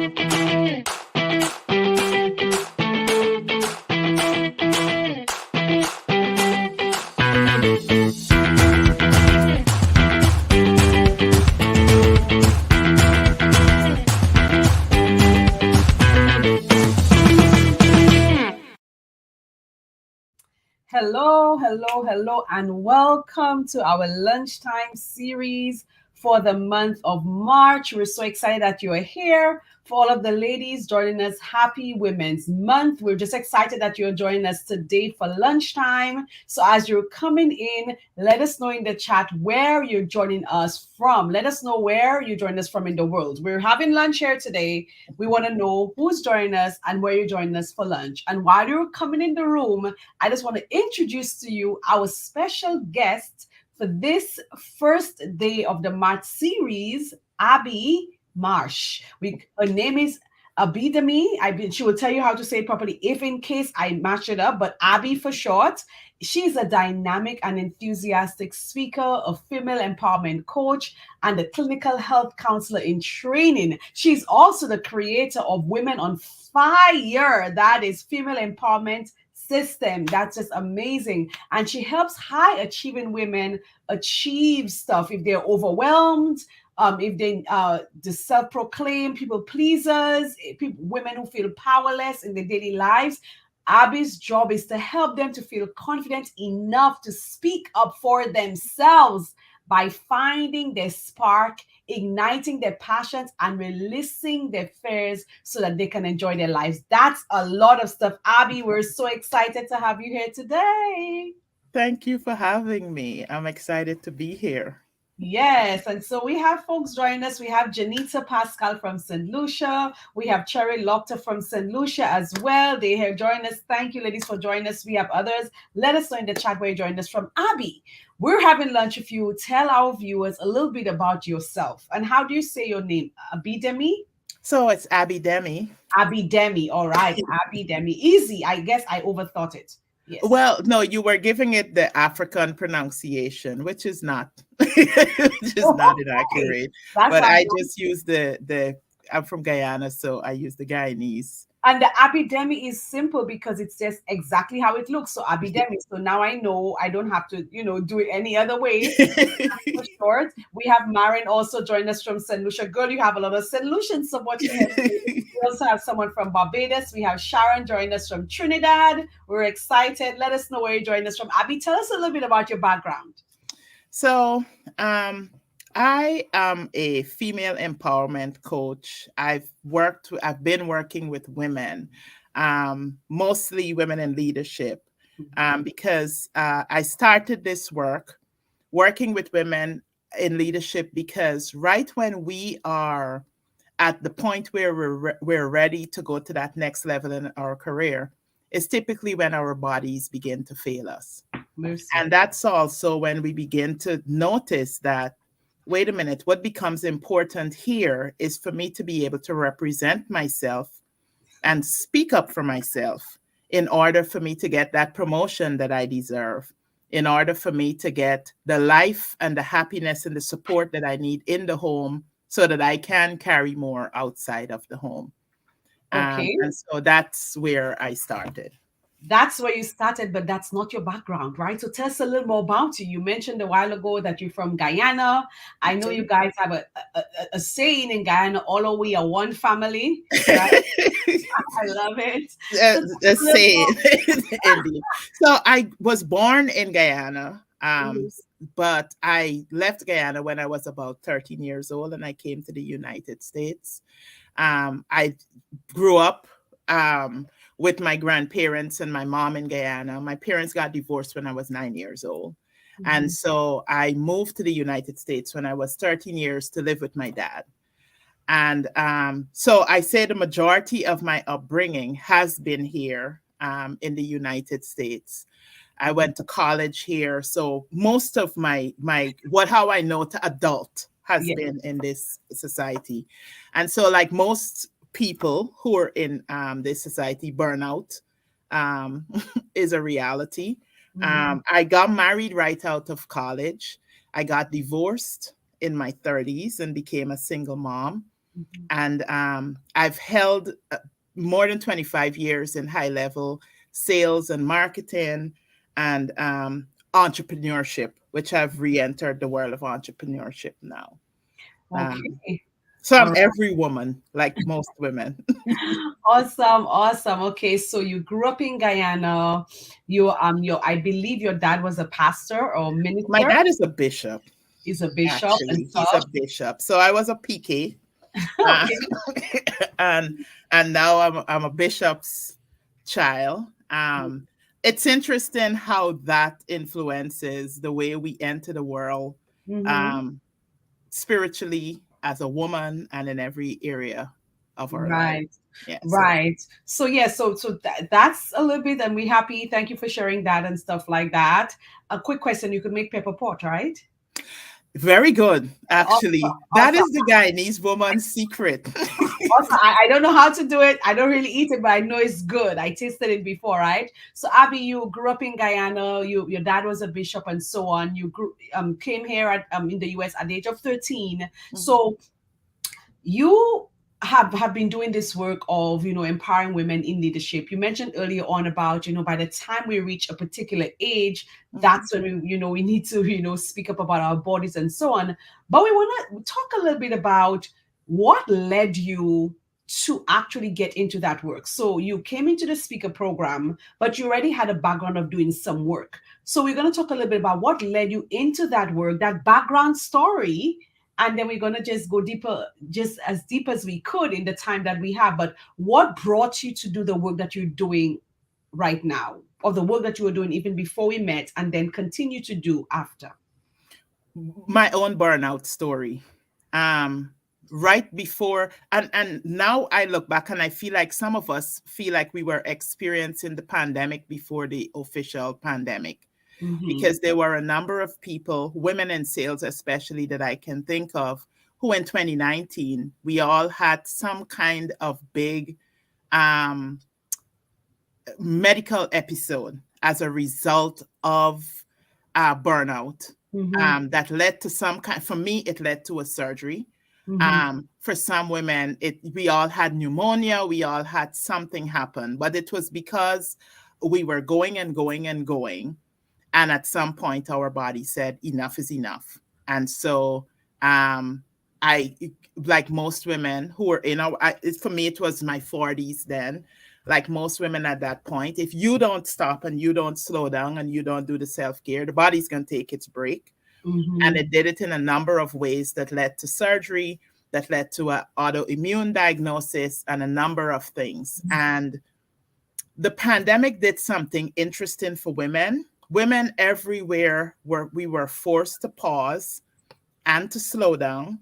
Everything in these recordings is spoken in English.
Hello, hello, hello, and welcome to our lunchtime series for the month of March. We're so excited that you are here. For all of the ladies joining us, happy Women's Month. We're just excited that you're joining us today for lunchtime. So, as you're coming in, let us know in the chat where you're joining us from. Let us know where you're joining us from in the world. We're having lunch here today. We want to know who's joining us and where you're joining us for lunch. And while you're coming in the room, I just want to introduce to you our special guest for this first day of the March series, Abby Marsh. Her name is Abidemi. She will tell you how to say it properly if in case I match it up, but Abby for short. She's a dynamic and enthusiastic speaker, a female empowerment coach, and a clinical health counselor in training. She's also the creator of Women on Fire, that is female empowerment system. That's just amazing. And she helps high achieving women achieve stuff if they're overwhelmed, if they the self-proclaimed people pleasers, women who feel powerless in their daily lives. Abby's job is to help them to feel confident enough to speak up for themselves by finding their spark, igniting their passions, and releasing their fears so that they can enjoy their lives. That's a lot of stuff. Abby, we're so excited to have you here today. Thank you for having me. I'm excited to be here. Yes, and so we have folks joining us. We have Janita Pascal from St. Lucia. We have Cherry Lochter from St. Lucia as well. They have joined us. Thank you, ladies, for joining us. We have others. Let us know in the chat where you joined us from. Abby, we're having lunch with you. Tell our viewers a little bit about yourself. And how do you say your name? Abidemi? So it's Abidemi. Abidemi. All right, Abidemi. Easy. I guess I overthought it. Yes. Well, no, you were giving it the African pronunciation, which is not inaccurate. But I just use I'm from Guyana, so I use the Guyanese. And the Abidemi is simple because it's just exactly how it looks. So Abidemi. So now I know I don't have to, do it any other way. For short. We have Marin also joined us from St. Lucia. Girl, you have a lot of St. Lucians supporting us. We also have someone from Barbados. We have Sharon joining us from Trinidad. We're excited. Let us know where you joined us from. Abby, tell us a little bit about your background. So, I am a female empowerment coach. I've been working with women, mostly women in leadership, because I started this working with women in leadership because right when we are at the point where we're ready to go to that next level in our career, is typically when our bodies begin to fail us. And that's also when we begin to notice that, wait a minute, what becomes important here is for me to be able to represent myself and speak up for myself in order for me to get that promotion that I deserve, in order for me to get the life and the happiness and the support that I need in the home so that I can carry more outside of the home. Okay. And so that's where I started. That's where you started, but that's not your background, right? So tell us a little more about you. You mentioned a while ago that you're from Guyana. I know you guys have a saying in Guyana, all we are one family, right? I love it. A saying, indeed. So I was born in Guyana, but I left Guyana when I was about 13 years old and I came to the United States. I grew up with my grandparents and my mom in Guyana. My parents got divorced when I was 9 years old. And so I moved to the United States when I was 13 years to live with my dad. And so I say the majority of my upbringing has been here in the United States. I went to college here. So most of how I know to adult has been in this society. And so like most people who are in this society, burnout is a reality. I got married right out of college. I got divorced in my 30s and became a single mom. Mhm. And I've held more than 25 years in high level sales and marketing and entrepreneurship, which I've re entered the world of entrepreneurship now. Um, Okay. so All I'm right. every woman, like most women. Awesome, awesome. Okay, so you grew up in Guyana. Your I believe your dad was a pastor or My minister. dad is a bishop, Is a bishop and actually. He's a stuff. bishop. So I was a PK. Uh, Okay. and now I'm a bishop's child. It's interesting how that influences the way we enter the world, Mm-hmm. um, spiritually as a woman and in every area of our life. Right. Yeah. So Right. So yeah, that's a little bit, and we happy. Thank you for sharing that and stuff like that. A quick question: you could make pepper pot, right? very good, Awesome. actually. That Awesome. is the Guyanese woman's secret. Also, I don't know how to do it. I don't really eat it, but I know it's good. I tasted it before, right? So, Abby, you grew up in Guyana. Your dad was a bishop, and so on. You came here at in the U.S. at the age of 13. Mhm, So, you have been doing this work of empowering women in leadership. You mentioned earlier on about by the time we reach a particular age, mhm, that's when we need to speak up about our bodies and so on. But we want to talk a little bit about what led you to actually get into that work. So you came into the speaker program, but you already had a background of doing some work. So we're going to talk a little bit about what led you into that work, that background story, and then we're going to just go deeper, just as deep as we could in the time that we have. But what brought you to do the work that you're doing right now, or the work that you were doing even before we met, and then continue to do after? my own burnout story. Um, right before and now I look back and I feel like some of us feel like we were experiencing the pandemic before the official pandemic, Mm-hmm. because there were a number of people, women in sales especially, that I can think of, who in 2019 we all had some kind of big um medical episode as a result of burnout, Mm-hmm. that led to some kind. For me, it led to a surgery. Mm-hmm. For some women, we all had pneumonia. We all had something happen, but it was because we were going and going and going, and at some point, our body said enough is enough. And so, um, I, like most women who were in for me, it was my 40s then. Like most women at that point, if you don't stop and you don't slow down and you don't do the self care, the body's going to take its break. And Mm-hmm. it did it in a number of ways that led to surgery, that led to an autoimmune diagnosis, and a number of things. And the pandemic did something interesting for women. Women everywhere we were forced to pause and to slow down.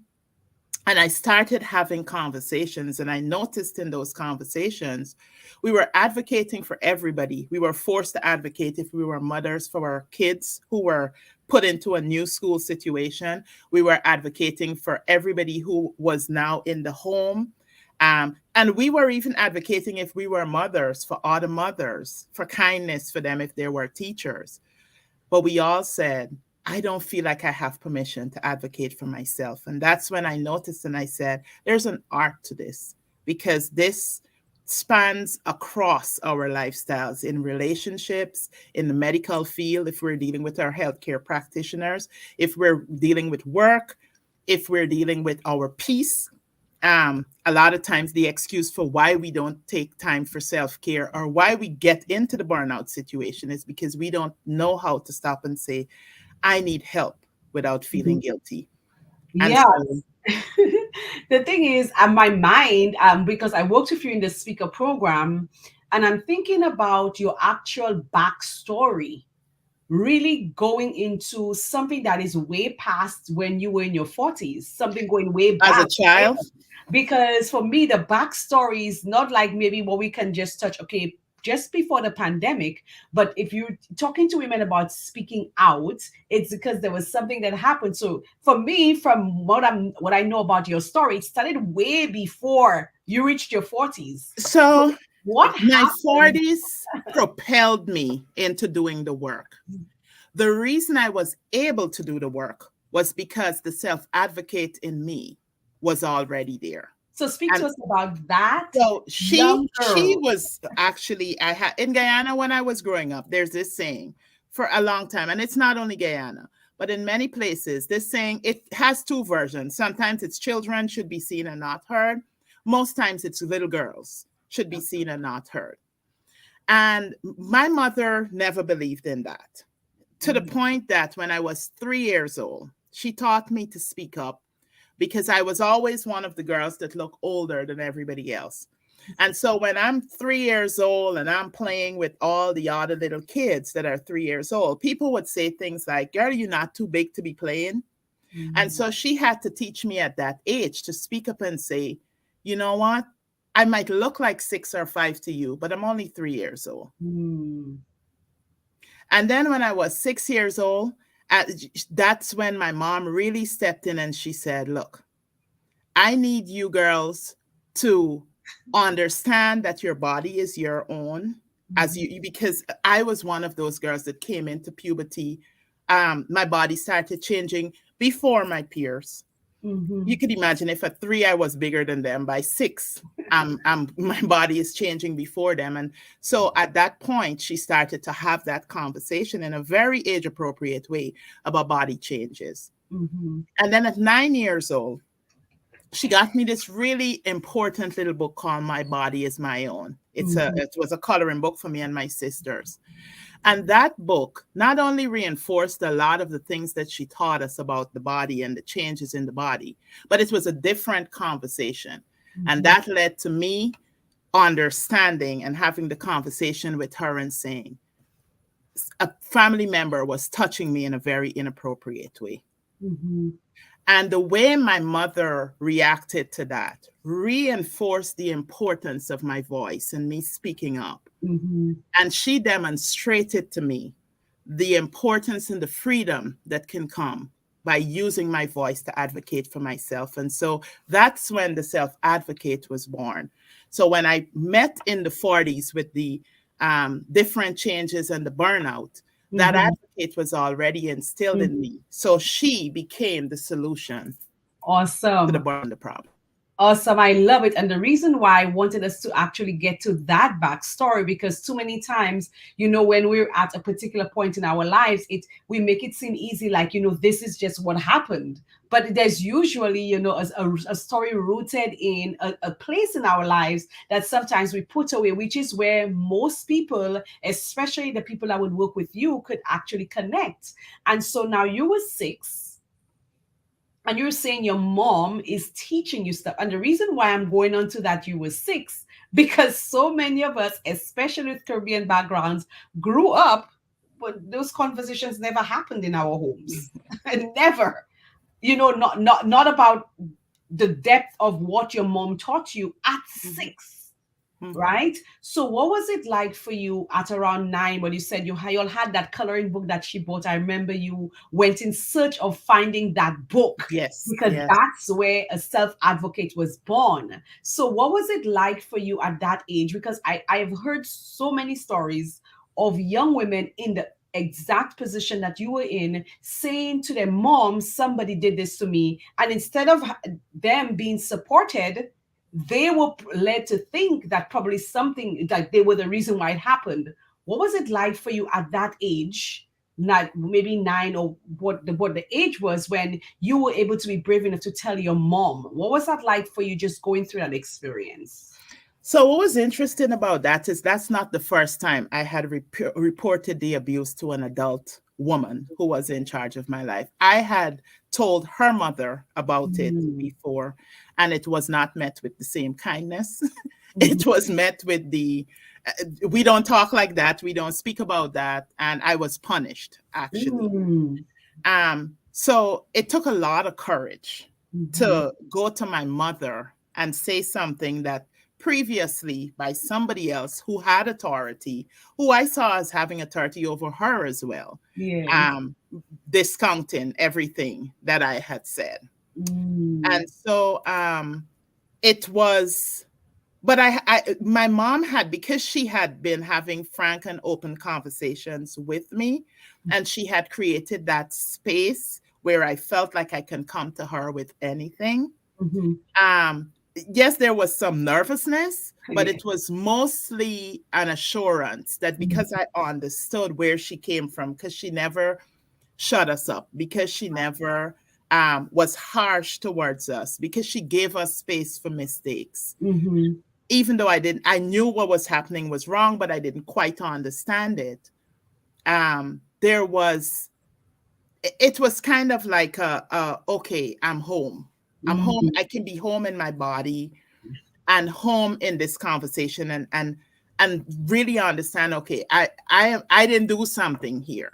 And I started having conversations, and I noticed in those conversations, we were advocating for everybody. We were forced to advocate if we were mothers for our kids who were put into a new school situation. We were advocating for everybody who was now in the home. And we were even advocating, if we were mothers, for other mothers, for kindness for them if they were teachers. But we all said, I don't feel like I have permission to advocate for myself. And that's when I noticed and I said, there's an art to this, because this spans across our lifestyles, in relationships, in the medical field, if we're dealing with our healthcare practitioners, if we're dealing with work, if we're dealing with our peace. A lot of times the excuse for why we don't take time for self-care, or why we get into the burnout situation, is because we don't know how to stop and say, I need help, without feeling guilty. And Yeah. so, The thing is, my mind, because I worked with you in the speaker program, and I'm thinking about your actual backstory, really going into something that is way past when you were in your 40s, something going way as back. a child, Because for me, the backstory is not like maybe what we can just touch, okay, just before the pandemic. But if you're talking to women about speaking out, it's because there was something that happened. So for me, from what I know about your story, it started way before you reached your 40s. So so what my happened? 40s propelled me into doing the work. The reason I was able to do the work was because the self advocate in me was already there. So speak to us about that So young she girl. was actually, I had in Guyana when I was growing up, there's this saying for a long time, and it's not only Guyana, but in many places, this saying, it has two versions. Sometimes it's children should be seen and not heard. Most times it's little girls should be seen and not heard. And my mother never believed in that, to the point that when I was 3 years old, she taught me to speak up because I was always one of the girls that looked older than everybody else. And so when I'm 3 years old and I'm playing with all the other little kids that are 3 years old, people would say things like, "Girl, you're not too big to be playing." And Mm, so she had to teach me at that age to speak up and say, "You know what? I might look like 6 or 5 to you, but I'm only 3 years old." mm, And then when I was 6 years old, that's when my mom really stepped in and she said, "Look, I need you girls to understand that your body is your own, as mhm, you, because I was one of those girls that came into puberty. My body started changing before my peers. You mhm, could imagine if at 3 I was bigger than them. By 6, my body is changing before them. And so at that point, she started to have that conversation in a very age appropriate way about body changes. mhm, And then at 9 years old, she got me this really important little book called My Body Is My Own. mhm, It was a coloring book for me and my sisters. And that book not only reinforced a lot of the things that she taught us about the body and the changes in the body, but it was a different conversation. And mhm, that led to me understanding and having the conversation with her and saying, a family member was touching me in a very inappropriate way. mhm, And the way my mother reacted to that reinforced the importance of my voice and me speaking up. mhm, And she demonstrated to me the importance and the freedom that can come by using my voice to advocate for myself. And so that's when the self advocate was born. So when I met in the 40s with the different changes and the burnout, that mhm, advocate was already instilled in mhm. me. So she became the solution to the Awesome. burden, the problem. Awesome. I love it. And the reason why I wanted us to actually get to that backstory, because too many times, when we're at a particular point in our lives, we make it seem easy, like, this is just what happened. But there's usually, a story rooted in a place in our lives that sometimes we put away, which is where most people, especially the people that would work with you, could actually connect. And so now you were 6 and you're saying your mom is teaching you stuff. And the reason why I'm going on to that you were 6, because so many of us, especially with Caribbean backgrounds, grew up, but those conversations never happened in our homes. Never. Not about the depth of what your mom taught you at Mhm, 6, mhm. right? So what was it like for you at around 9 when you said you all had that coloring book that she bought? I remember you went in search of finding that book Yes, because yes. that's where a self-advocate was born. So what was it like for you at that age? Because I've heard so many stories of young women in the exact position that you were in saying to their mom, somebody did this to me, and instead of them being supported, they were led to think that probably something, like they were the reason why it happened. What was it like for you at that age? Not maybe 9, or what the age was when you were able to be brave enough to tell your mom. What was that like for you, just going through that experience? So what was interesting about that is that's not the first time I had reported the abuse to an adult woman who was in charge of my life. I had told her mother about it Mm, before, and it was not met with the same kindness. mhm, It was met with we don't talk like that, we don't speak about that, and I was punished actually. mm, So it took a lot of courage mhm. to go to my mother and say something that previously by somebody else who had authority, who I saw as having authority over her as well, Yes. um, discounting everything that I had said. Mm, And so it was, but my mom had, because she had been having frank and open conversations with me, and she had created that space where I felt like I can come to her with anything. mhm, Um, yes, there was some nervousness, but it was mostly an assurance that because I understood where she came from, because she never shut us up, because she never was harsh towards us, because she gave us space for mistakes. Mm-hmm. Even though I knew what was happening was wrong, but I didn't quite understand it. There was, it was kind of like okay, I'm home. I'm home. Mm-hmm. I can be home in my body and home in this conversation, and really understand, okay, I didn't do something here.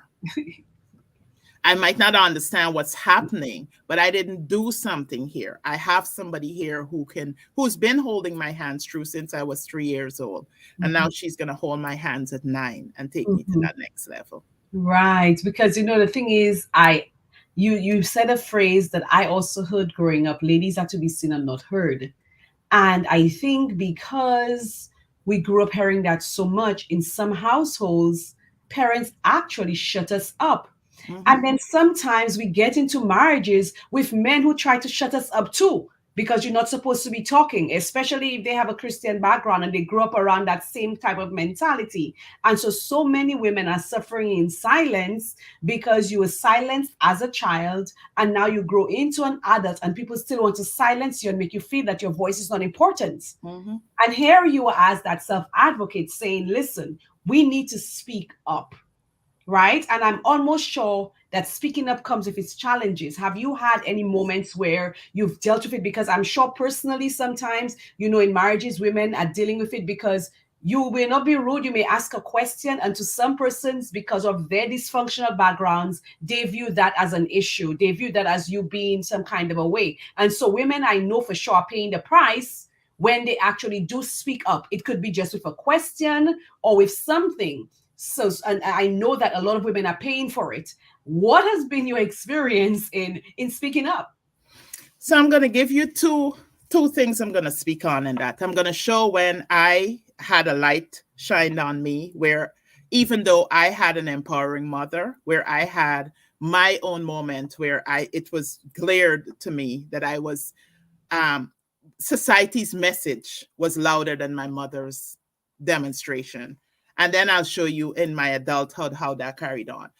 I might not understand what's happening, but I didn't do something here. I have somebody here who's been holding my hands through since I was 3 years old. And now she's gonna hold my hands at 9 and take me to Mm-hmm. that next level. Right, because the thing is, you said a phrase that I also heard growing up: ladies are to be seen and not heard. And I think because we grew up hearing that so much in some households, parents actually shut us up. Hmm. And then sometimes we get into marriages with men who try to shut us up too, because you're not supposed to be talking, especially if they have a Christian background and they grew up around that same type of mentality. And so many women are suffering in silence because you were silenced as a child, and now you grow into an adult and people still want to silence you and make you feel that your voice is not important. Hmm. And here you are as that self advocate saying, listen, we need to speak up, right? And I'm almost sure that speaking up comes with its challenges. Have you had any moments where you've dealt with it? Because I'm sure personally, sometimes, in marriages, women are dealing with it because you will not be rude. You may ask a question, and to some persons, because of their dysfunctional backgrounds, they view that as an issue. They view that as you being some kind of a way. And so, women I know for sure are paying the price when they actually do speak up. It could be just with a question or with something. So, and I know that a lot of women are paying for it. What has been your experience in speaking up? So I'm going to give you two things I'm going to speak on in that. I'm going to show when I had a light shined on me, where even though I had an empowering mother, where I had my own moment where I it was glared to me that I was um society's message was louder than my mother's demonstration. And then I'll show you in my adulthood how that carried on.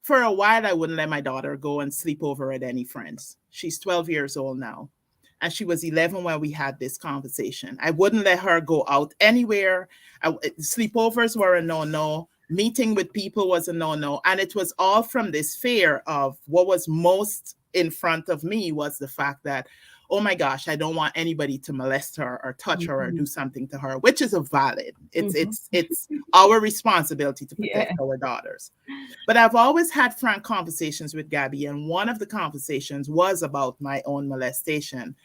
For a while, I wouldn't let my daughter go and sleep over at any friends. She's 12 years old now, and she was 11 when we had this conversation. I wouldn't let her go out anywhere. Sleepovers were a no-no. Meeting with people was a no-no. And it was all from this fear of what was most in front of me was the fact that, oh my gosh, I don't want anybody to molest her or touch her or Mm-hmm. do something to her, which is a valid. It's Mm-hmm. it's it's our responsibility to protect Yeah. our daughters. But I've always had frank conversations with Gabby, and one of the conversations was about my own molestation.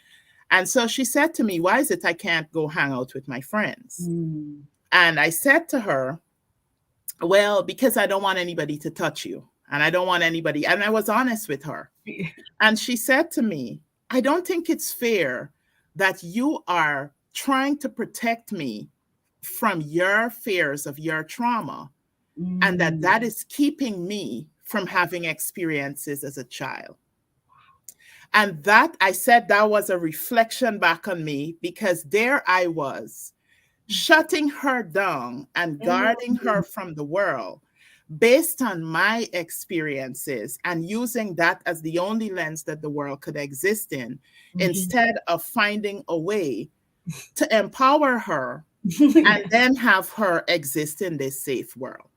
And so she said to me, why is it I can't go hang out with my friends? Mm. And I said to her, well, because I don't want anybody to touch you. And I don't want anybody. And I was honest with her. And she said to me, I don't think it's fair that you are trying to protect me from your fears of your trauma, and that Mm. is keeping me from having experiences as a child. And that, I said, that was a reflection back on me, because there I was shutting her down and guarding her Mm. from the world based on my experiences and using that as the only lens that the world could exist in, Mhm. instead of finding a way to empower her and Yeah. then have her exist in this safe world.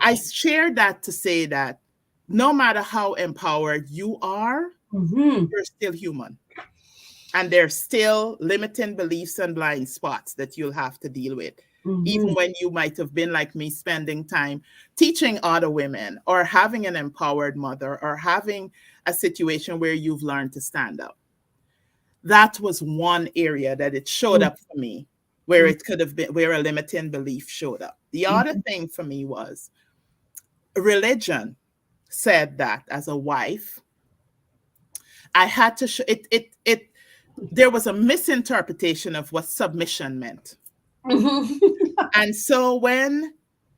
I Wow. share that to say that no matter how empowered you are, Mm-hmm. you're still human. And there's still limiting beliefs and blind spots that you'll have to deal with. Even Mm-hmm. when you might have been like me, spending time teaching other women, or having an empowered mother, or having a situation where you've learned to stand up. That was one area that it showed up for me, where it could have been, where a limiting belief showed up. The other Mm-hmm. thing for me was religion said that as a wife, I had to show it. There was a misinterpretation of what submission meant. Mm-hmm. And so when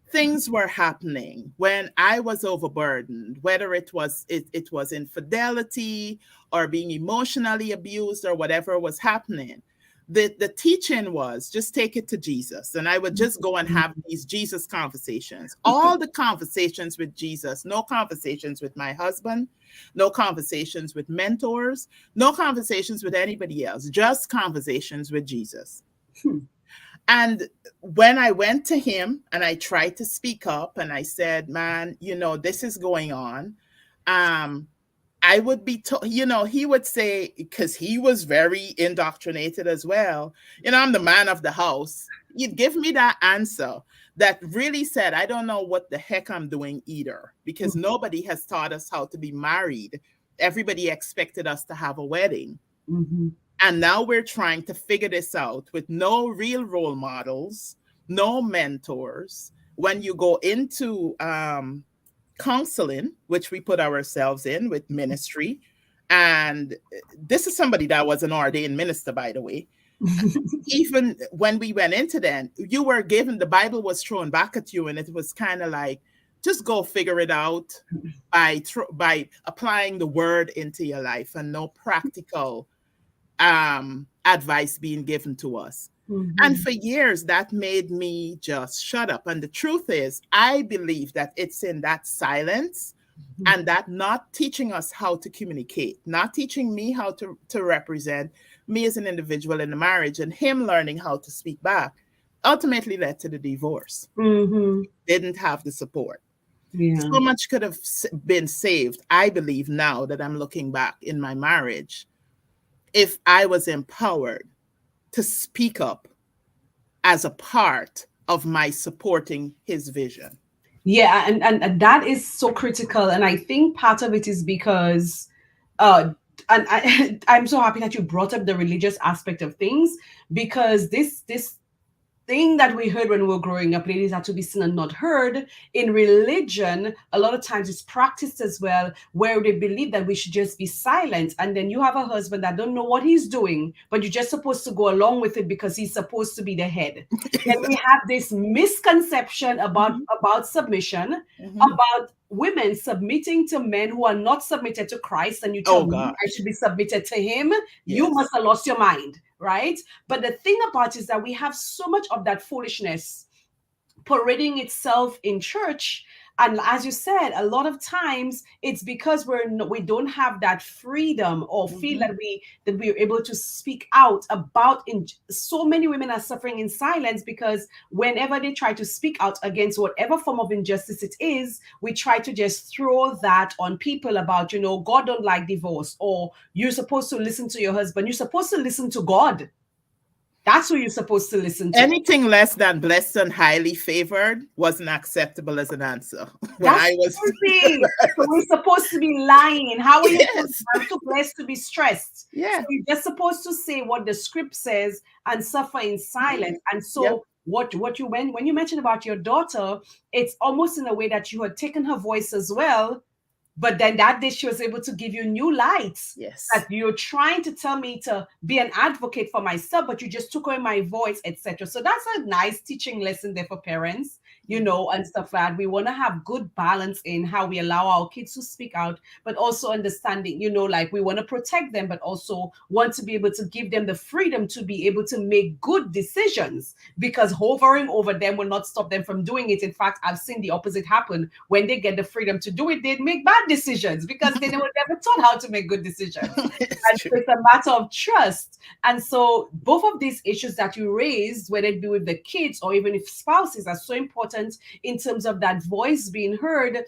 things were happening, when I was overburdened, whether it was infidelity or being emotionally abused or whatever was happening, the teaching was just take it to Jesus. And I would just go and have these Jesus conversations, all the conversations with Jesus, no conversations with my husband, no conversations with mentors, no conversations with anybody else, just conversations with Jesus. And when I went to him and I tried to speak up and I said, man, this is going on. I would be told, he would say, because he was very indoctrinated as well, I'm the man of the house. He'd give me that answer that really said, I don't know what the heck I'm doing either, because nobody has taught us how to be married. Everybody expected us to have a wedding. Mm-hmm. And now we're trying to figure this out with no real role models, no mentors. When you go into counseling, which we put ourselves in with ministry, and this is somebody that was an ordained minister, by the way. Even when we went into that, you were given, the Bible was thrown back at you, and it was kind of like, just go figure it out by applying the word into your life, and no practical advice being given to us. And for years, that made me just shut up. And the truth is, I believe that it's in that silence and that not teaching us how to communicate, not teaching me how to represent me as an individual in the marriage, and him learning how to speak back, ultimately led to the divorce. Didn't have the support. Yeah. So much could have been saved, I believe, now that I'm looking back in my marriage, if I was empowered to speak up as a part of my supporting his vision. Yeah, and that is so critical. And I think part of it is because and I'm so happy that you brought up the religious aspect of things, because this thing that we heard when we were growing up, ladies are to be seen and not heard, in religion, a lot of times it's practiced as well, where they believe that we should just be silent. And then you have a husband that don't know what he's doing, but you're just supposed to go along with it because he's supposed to be the head. Then we have this misconception about submission, about women submitting to men who are not submitted to Christ, and you tell me I should be submitted to him. You must have lost your mind, right? But the thing about it is that we have so much of that foolishness parading itself in church. And as you said, a lot of times it's because we don't have that freedom, or feel that we're able to speak out about. So many women are suffering in silence because whenever they try to speak out against whatever form of injustice it is, we try to just throw that on people about, God don't like divorce, or you're supposed to listen to your husband. You're supposed to listen to God. That's who you're supposed to listen to. Anything less than blessed and highly favored wasn't acceptable as an answer. So we're supposed to be lying. How are you supposed to? I'm too blessed to be stressed. Yeah. So you're just supposed to say what the script says and suffer in silence. And so when you mentioned about your daughter, it's almost in a way that you had taken her voice as well. But then that day she was able to give you new lights. Yes. That you're trying to tell me to be an advocate for myself, but you just took away my voice, etc. So that's a nice teaching lesson there for parents, and stuff like that. We want to have good balance in how we allow our kids to speak out, but also understanding, like we want to protect them, but also want to be able to give them the freedom to be able to make good decisions, because hovering over them will not stop them from doing it. In fact, I've seen the opposite happen. When they get the freedom to do it, they make bad decisions because they were never taught how to make good decisions. It's a matter of trust. And so both of these issues that you raised, whether it be with the kids or even if spouses, are so important in terms of that voice being heard.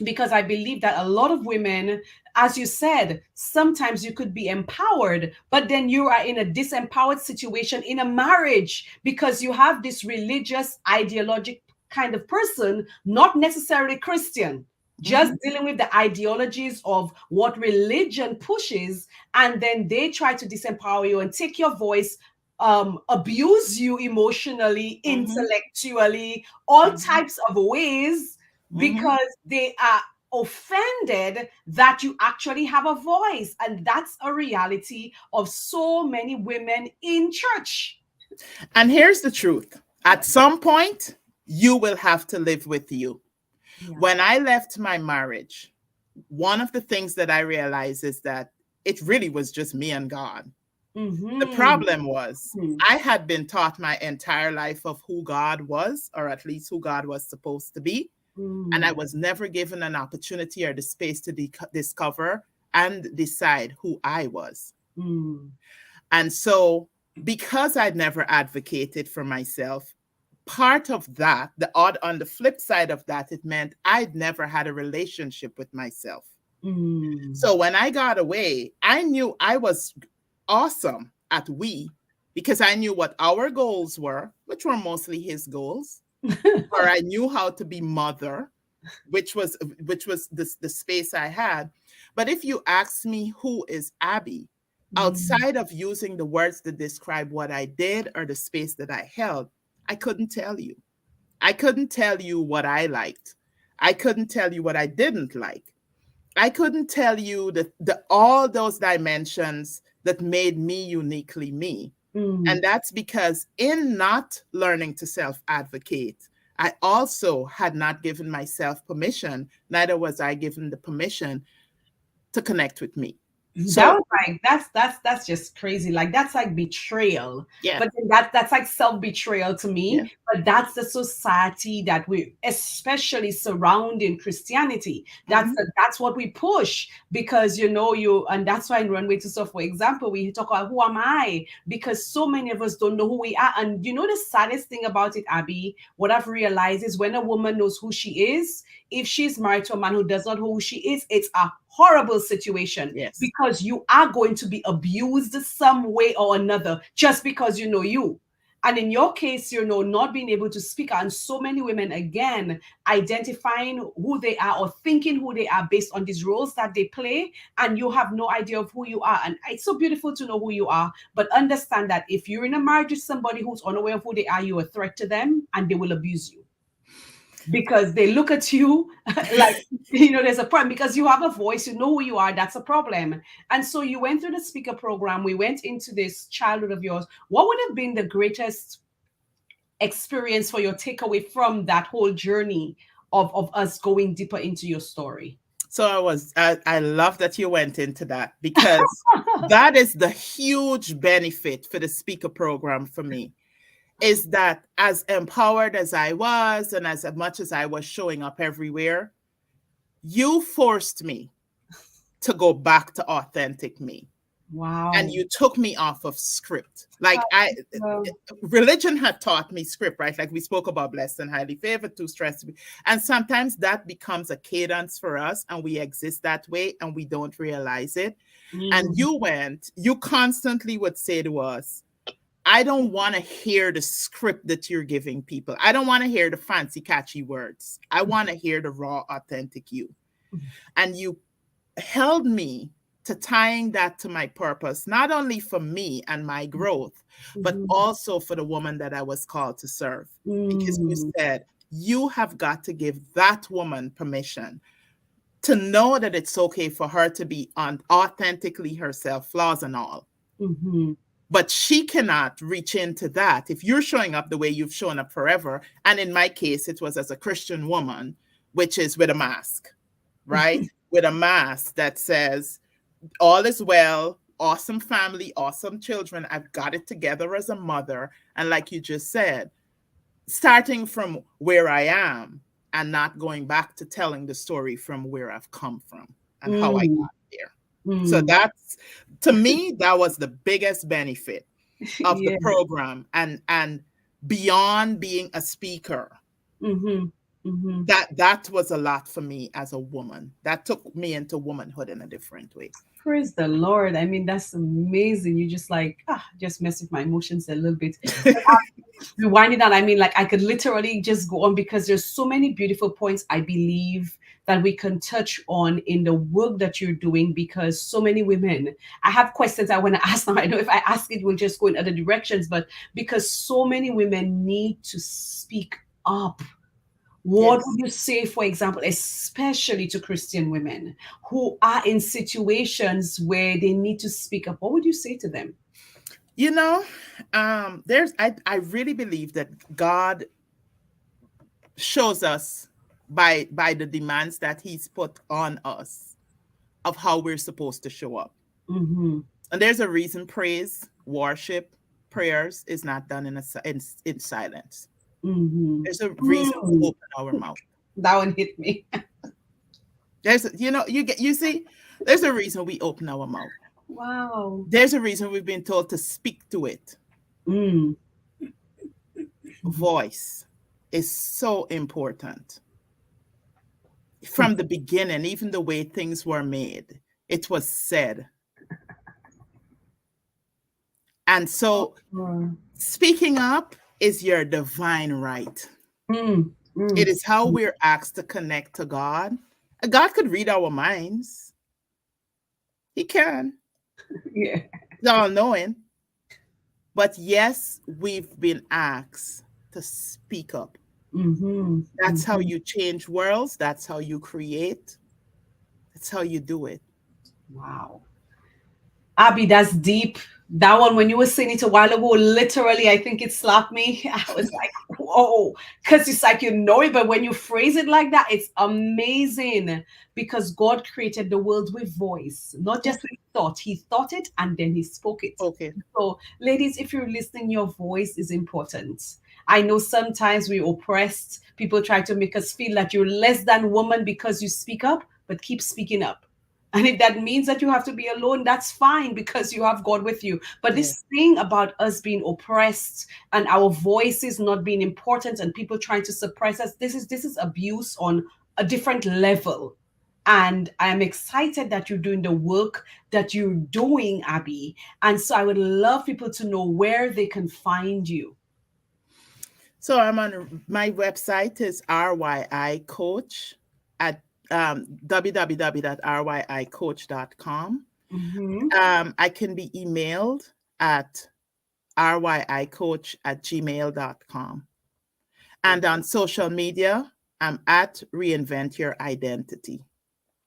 Because I believe that a lot of women, as you said, sometimes you could be empowered, but then you are in a disempowered situation in a marriage because you have this religious, ideologic kind of person, not necessarily Christian, just dealing with the ideologies of what religion pushes, and then they try to disempower you and take your voice, abuse you emotionally, intellectually, all types of ways, because they are offended that you actually have a voice. And that's a reality of so many women in church. And here's the truth. At some point, you will have to live with you. Yeah. When I left my marriage, one of the things that I realized is that it really was just me and God. The Mm-hmm. problem was I had been taught my entire life of who God was, or at least who God was supposed to be. And I Mm-hmm. was never given an opportunity or the space to discover and decide who I was. Mm-hmm. And so, because I'd never advocated for myself, part of that, the odd on the flip side of that, it meant I'd never had a relationship with myself. Mm. So when I got away, I knew I was awesome at we because I knew what our goals were, which were mostly his goals, or I knew how to be mother, which was the space I had. But if you ask me who is Abby, Mm. outside of using the words to describe what I did or the space that I held, I couldn't tell you. I couldn't tell you what I liked. I couldn't tell you what I didn't like. I couldn't tell you the all those dimensions that made me uniquely me. Mm. And that's because in not learning to self advocate, I also had not given myself permission, neither was I given the permission to connect with me. That So, was like that's just crazy. Like that's like betrayal. yeah, But then that's like self-betrayal to yeah. me. But that's the society that we especially surrounding Christianity. Hmm. That's what we push because you and that's why in Runway to Stuff, for example, we talk about who am I? Because so many of us don't know who we are. And the saddest thing about it, Abby, what I've realized is when a woman knows who she is, if she's married to a man who does not know who she is, it's a horrible situation Yes. because you are going to be abused some way or another just because you know you. And in your case, not being able to speak out, and so many women, again, identifying who they are or thinking who they are based on these roles that they play, and you have no idea of who you are. And it's so beautiful to know who you are, but understand that if you're in a marriage with somebody who's unaware of who they are, you're a threat to them and they will abuse you because they look at you like there's a problem because you have a voice, you know who you are. That's a problem. And so you went through the speaker program, we went into this childhood of yours. What would have been the greatest experience for your takeaway from that whole journey of us going deeper into your story? So I love that you went into that because that is the huge benefit for the speaker program for me is that as empowered as I was and as much as I was showing up everywhere, you forced me to go back to authentic me. And Wow. you took me off of script. Like religion had taught me script, right? Like we spoke about blessed and highly favored, too stressed. And sometimes that becomes a cadence for us and we exist that way and we don't realize it. And Mm, you constantly would say to us, I don't want to hear the script that you're giving people. I don't want to hear the fancy, catchy words. I want to hear the raw, authentic you. And you held me to tying that to my purpose, not only for me and my growth, but mhm, also for the woman that I was called to serve. Because you mm, said, you have got to give that woman permission to know that it's okay for her to be authentically herself, flaws and all. mhm, But she cannot reach into that if you're showing up the way you've shown up forever. And in my case, it was as a Christian woman, which is with a mask, right? With a mask that says, all is well, awesome family, awesome children. I've got it together as a mother. And like you just said, starting from where I am and not going back to telling the story from where I've come from and how I mm, got there. So mm. that's, to me, that was the biggest benefit of the Yeah. program. And beyond being a speaker, Mhm, mhm. that was a lot for me as a woman. That took me into womanhood in a different way. Praise the Lord. I mean, that's amazing. You just like just mess with my emotions a little bit. Rewind it, and I mean, like I could literally just go on because there's so many beautiful points I believe that we can touch on in the work that you're doing because so many women. I have questions I want to ask now. I know if I ask it, we'll just go in other directions, but because so many women need to speak up. What Yes. would you say, for example, especially to Christian women who are in situations where they need to speak up? What would you say to them? You know, I really believe that God shows us by the demands that He's put on us of how we're supposed to show up. Mm-hmm. And there's a reason praise, worship, prayers is not done in silence. Mm-hmm. There's a reason we Mm. open our mouth. That one hit me. You see, there's a reason we open our mouth. Wow. There's a reason we've been told to speak to it. Mm. Voice is so important. From the beginning, even the way things were made, it was said. And so Mm. speaking up is your divine right. Mm. It Mm. is how we're asked to connect to God. God could read our minds. He can. Yeah. He's all knowing. But yes, we've been asked to speak up. Mm-hmm. That's how Mm-hmm. you change worlds. That's how you create. That's how you do it. Wow. Abby, that's deep. That one, when you were saying it a while ago, literally, I think it slapped me. I was like, whoa, because it's like you know it, but when you phrase it like that, it's amazing because God created the world with voice, not just with thought. He thought it and then he spoke it. Okay. So, ladies, if you're listening, your voice is important. I know sometimes we're oppressed. People try to make us feel that you're less than woman because you speak up, but keep speaking up. And if that means that you have to be alone, that's fine because you have God with you. But Yeah. this thing about us being oppressed and our voices not being important and people trying to suppress us, this is abuse on a different level. And I'm excited that you're doing the work that you're doing, Abby. And so I would love people to know where they can find you. So I'm on my website is RYI Coach at www.ryicoach.com. Mm-hmm. I can be emailed at ryicoach@gmail.com. And on social media, I'm at Reinvent Your Identity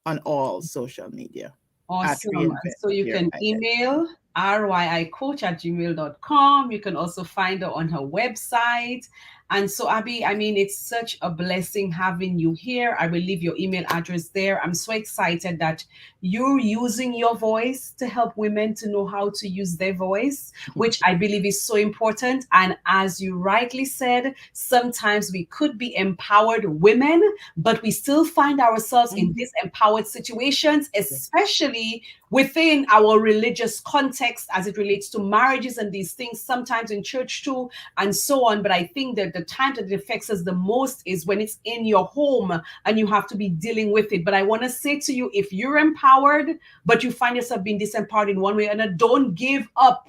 on all social media. At Awesome. And Reinvent so you Your can Identity. email ryicoach@gmail.com. You can also find her on her website. And so, Abby, I mean, it's such a blessing having you here. I will leave your email address there. I'm so excited that you're using your voice to help women to know how to use their voice, which I believe is so important. And as you rightly said, sometimes we could be empowered women, but we still find ourselves in disempowered situations, especially within our religious context as it relates to marriages and these things, sometimes in church too, and so on. But I think that the time that it affects us the most is when it's in your home and you have to be dealing with it. But I want to say to you, if you're empowered, but you find yourself being disempowered in one way or another, don't give up.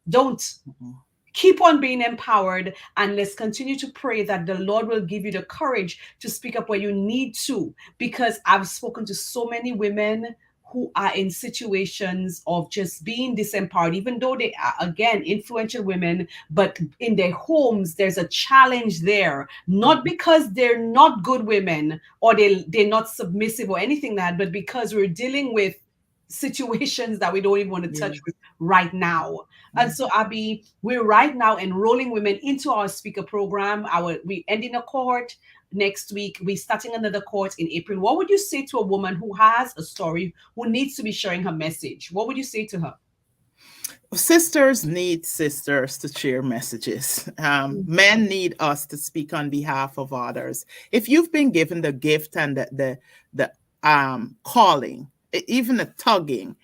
Don't. Keep on being empowered and let's continue to pray that the Lord will give you the courage to speak up where you need to. Because I've spoken to so many women who are in situations of just being disempowered, even though they are, again, influential women, but in their homes, there's a challenge there. Not because they're not good women or they're not submissive or anything like that, but because we're dealing with situations that we don't even want to touch Yes. with right now. And so, Abby, we're right now enrolling women into our speaker program. We ending a cohort next week. We're starting another cohort in April. What would you say to a woman who has a story, who needs to be sharing her message? What would you say to her? Sisters need sisters to share messages. Men need us to speak on behalf of others. If you've been given the gift and the calling, even the tugging,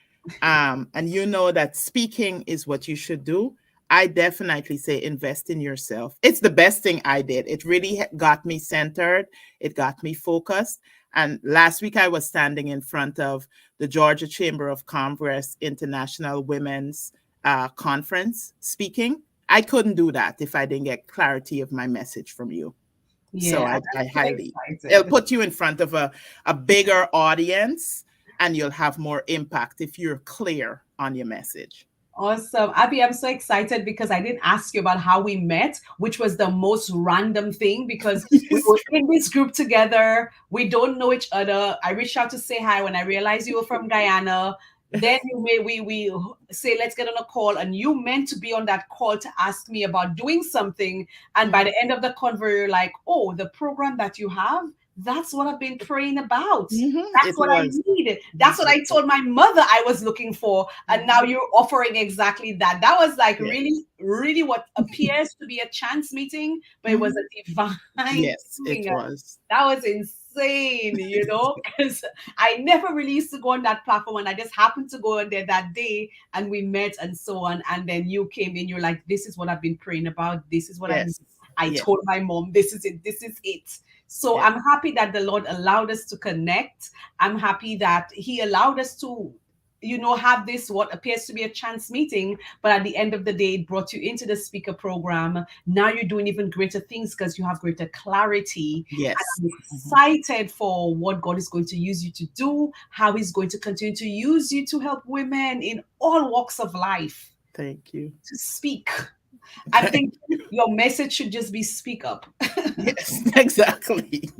and you know that speaking is what you should do, I definitely say invest in yourself. It's the best thing I did. It really got me centered. It got me focused. And last week I was standing in front of the Georgia Chamber of Commerce International Women's conference speaking. I couldn't do that if I didn't get clarity of my message from you. So Yeah, I I'm so highly, it'll excited. put you in front of a bigger audience and you'll have more impact if you're clear on your message. Awesome. Abby, I'm so excited because I didn't ask you about how we met, which was the most random thing because we Yes. were in this group together. We don't know each other. I reached out to say hi when I realized you were from Guyana. Then we say, let's get on a call. And you meant to be on that call to ask me about doing something. And by the end of the convo, you're like, oh, the program that you have, That's what I've been praying about. It That's what I was. need. That's what I told my mother I was looking for. And now you're offering exactly that. That was like Yes. really, really what appears to be a chance meeting, but it was Mhm. a divine Yes, doing. it was. That was insane, because I never really used to go on that platform, and I just happened to go on there that day, and we met and so on. And then you came in, you're like, this is what I've been praying about. This is what I need. Yes. I Yes. told my mom, this is it. This is it. So Yes. I'm happy that the Lord allowed us to connect. I'm happy that He allowed us to, have this what appears to be a chance meeting, but at the end of the day, it brought you into the speaker program. Now you're doing even greater things because you have greater clarity. Yes. I'm Mhm. excited for what God is going to use you to do, how He's going to continue to use you to help women in all walks of life Thank you. to speak. I think your message should just be speak up. Yes, exactly.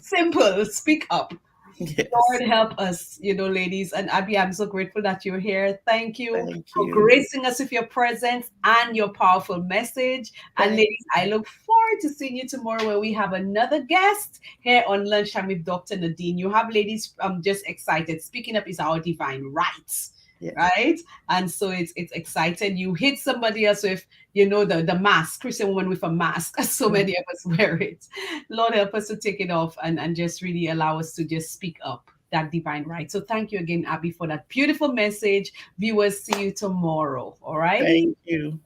Simple, speak up. Yes. Lord help us, ladies. And Abby, I'm so grateful that you're here. Thank you Thank for you. gracing us with your presence and your powerful message. And Thank ladies, I look forward to seeing you tomorrow where we have another guest here on Lunchtime with Dr. Nadine. You have ladies just excited. Speaking up is our divine right. Yes. Right. And so it's excited. You hit somebody else with, the mask, Christian woman with a mask. So Mhm. many of us wear it. Lord, help us to take it off and just really allow us to just speak up that divine right. So thank you again, Abby, for that beautiful message. Viewers, see you tomorrow. All righty. Thank you.